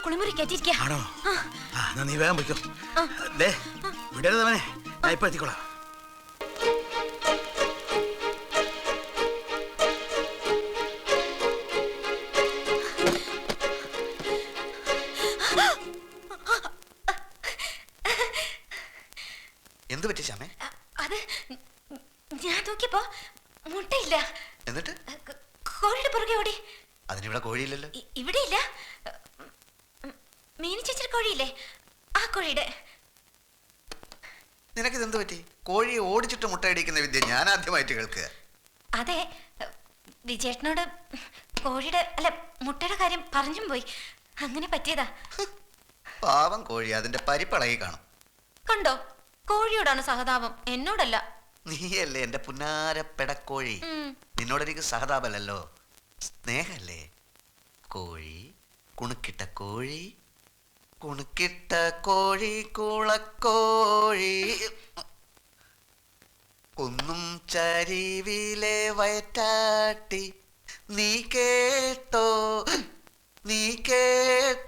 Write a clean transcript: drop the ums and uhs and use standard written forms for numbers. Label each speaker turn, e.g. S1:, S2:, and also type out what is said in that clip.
S1: കുളിമുറി കയറ്റിയിരിക്കാ.
S2: ആണോ? നീ വേഗം പോയിക്കോ. വിടരുതവനെ, ഞാൻ ഇപ്പൊ എത്തിക്കോളാം.
S3: എന്ത് പറ്റി ശ്യാമേ?
S1: അത് ഞാൻ നോക്കിയപ്പോ മുട്ടയില്ല.
S3: എന്നിട്ട്
S1: കോഴിയുടെ പുറകെ ഓടി.
S3: അതിനിവിടെ കോഴിയില്ലല്ലോ.
S1: ഇവിടെ ഇല്ല. മീനി ചേച്ചിയുടെ കോഴിയില്ലേ, ആ കോഴിയുടെ.
S3: നിനക്കിതെന്ത് പറ്റി? കോഴിയെ ഓടിച്ചിട്ട് മുട്ടയടിക്കുന്ന വിദ്യ ഞാൻ ആദ്യമായിട്ട് കേൾക്കുക.
S1: അതെ, വിജയേട്ടനോട് കോഴിയുടെ അല്ല മുട്ടയുടെ കാര്യം പറഞ്ഞും പോയി, അങ്ങനെ പറ്റിയതാ.
S3: പാവം കോഴി അതിന്റെ പരിപ്പളകി കാണും.
S1: കണ്ടോ, കോഴിയോടാണ് സഹതാപം, എന്നോടല്ല.
S3: നീയല്ലേ എന്റെ പുന്നാര പെടക്കോഴി. നിന്നോടെനിക്ക് സഹതാപമല്ലല്ലോ, സ്നേഹല്ലേ. കോഴി, കുണുക്കിട്ട കോഴി, കുണുക്കിട്ട കോഴി, കുളക്കോഴി, ഒന്നും ചരിവിലെ വയറ്റാട്ടി. നീ കേട്ടോ, നീ കേട്ടോ.